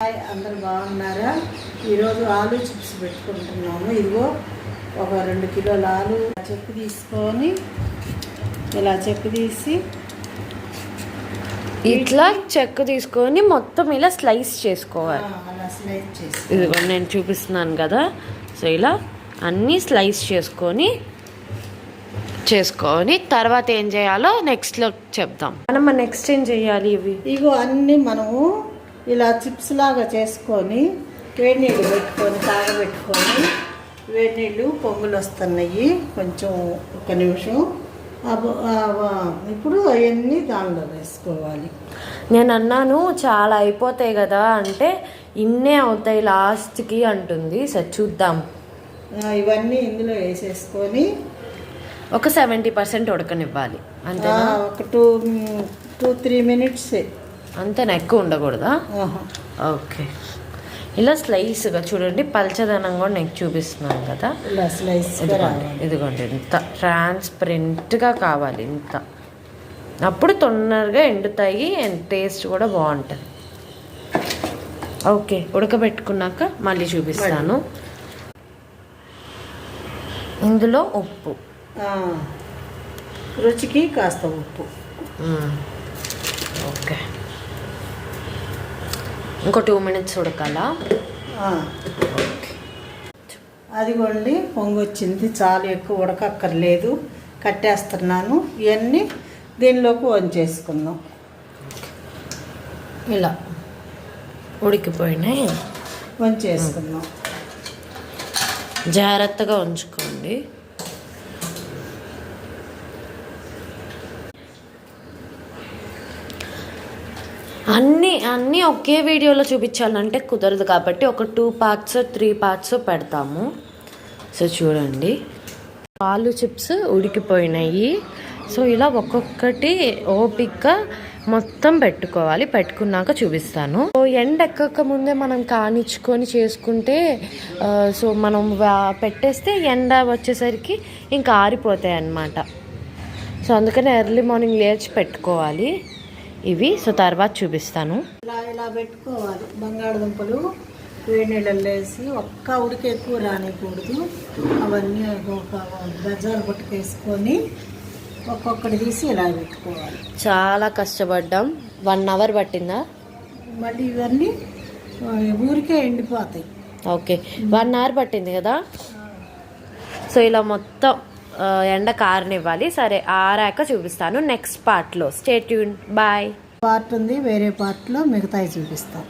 Hi, అందరు బాగున్నారా? ఈరోజు ఆలు చిప్స్ పెట్టుకుంటున్నాము. ఇదిగో ఒక 2 కిలోల ఆలు చెక్కు తీసుకొని ఇలా చెక్కు తీసి ఇట్లా చెక్కు తీసుకొని మొత్తం ఇలా స్లైస్ చేసుకోవాలి. అలా స్లైస్ చేసి ఇదిగో నేను చూపిస్తున్నాను కదా. సో ఇలా అన్నీ స్లైస్ చేసుకొని తర్వాత ఏం చేయాలో నెక్స్ట్లో చెప్దాం. మనం నెక్స్ట్ ఏం చేయాలి? ఇగో అన్నీ మనము ఇలా చిప్స్ లాగా చేసుకొని వేడి నీళ్ళు పెట్టుకొని కాగబెట్టుకొని వేడి నీళ్ళు పొంగులు వస్తున్నాయి. కొంచెం 1 నిమిషం ఇప్పుడు అవన్నీ దానిలో వేసుకోవాలి. నేను అన్నాను చాలా అయిపోతాయి కదా అంటే ఇన్నే అవుతాయి లాస్ట్కి అంటుంది. సరే చూద్దాం. ఇవన్నీ ఇందులో వేసేసుకొని ఒక 70% ఉడకనివ్వాలి. అంతే, ఒక 2-3 మినిట్స్. అంతేనా? ఎక్కువ ఉండకూడదా? ఓకే. ఇలా స్లైస్గా చూడండి. పల్చదనం కూడా నేను చూపిస్తున్నాను కదా. ఇలా స్లైస్ ఇదిగోండి ఇంత ట్రాన్స్పరెంట్గా కావాలి. ఇంత అప్పుడు తొందరగా ఎండుతాయి అండ్ టేస్ట్ కూడా బాగుంటుంది. ఓకే, ఉడకబెట్టుకున్నాక మళ్ళీ చూపిస్తాను. ఇందులో ఉప్పు, రుచికి కాస్త ఉప్పు. ఓకే, ఇంకో 2 మినిట్స్ ఉడకాలా? ఓకే, అదిగోండి పొంగొచ్చింది. చాలా ఎక్కువ ఉడకక్కర్లేదు. కట్టేస్తున్నాను. ఇవన్నీ దీనిలోకి వంచేసుకుందాం. ఇలా ఉడికిపోయినాయి. వంచేసుకుందాం. జాగ్రత్తగా ఉంచుకోండి. అన్నీ ఒకే వీడియోలో చూపించాలంటే కుదరదు కాబట్టి ఒక 2 పార్ట్స్ 3 పార్ట్స్ పెడతాము. సో చూడండి, ఆలు చిప్స్ ఉడికిపోయినాయి. సో ఇలా ఒక్కొక్కటి ఓపిక్గా మొత్తం పెట్టుకోవాలి. పెట్టుకున్నాక చూపిస్తాను. సో ఎండ ఎక్కక ముందే మనం కానిచ్చుకొని చేసుకుంటే సో మనం పెట్టేస్తే ఎండ వచ్చేసరికి ఇంకా ఆరిపోతాయి అన్నమాట. సో అందుకని ఎర్లీ మార్నింగ్ లేచి పెట్టుకోవాలి ఇవి. సో తర్వాత చూపిస్తాను. ఇలా పెట్టుకోవాలి. బంగాళదుంపలు వేడి నీళ్ళల్లో వేసి ఒక్క ఉడికి ఎక్కువ రానికూడదు. అవన్నీ ఒక గజాలు పట్టుకేసుకొని ఒక్కొక్కటి తీసి ఇలా పెట్టుకోవాలి. చాలా కష్టపడ్డాం. 1 అవర్ పట్టిందా? మళ్ళీ ఇవన్నీ ఊరికే ఎండిపోతాయి. ఓకే, 1 అవర్ పట్టింది కదా. సో ఇలా మొత్తం ఎండ కారనివ్వాలి. సరే, ఆరాక చూపిస్తాను నెక్స్ట్ పార్ట్లో. Stay tune. బాయ్. పార్ట్ ఉంది, వేరే పార్ట్లో మిగతాయి చూపిస్తాను.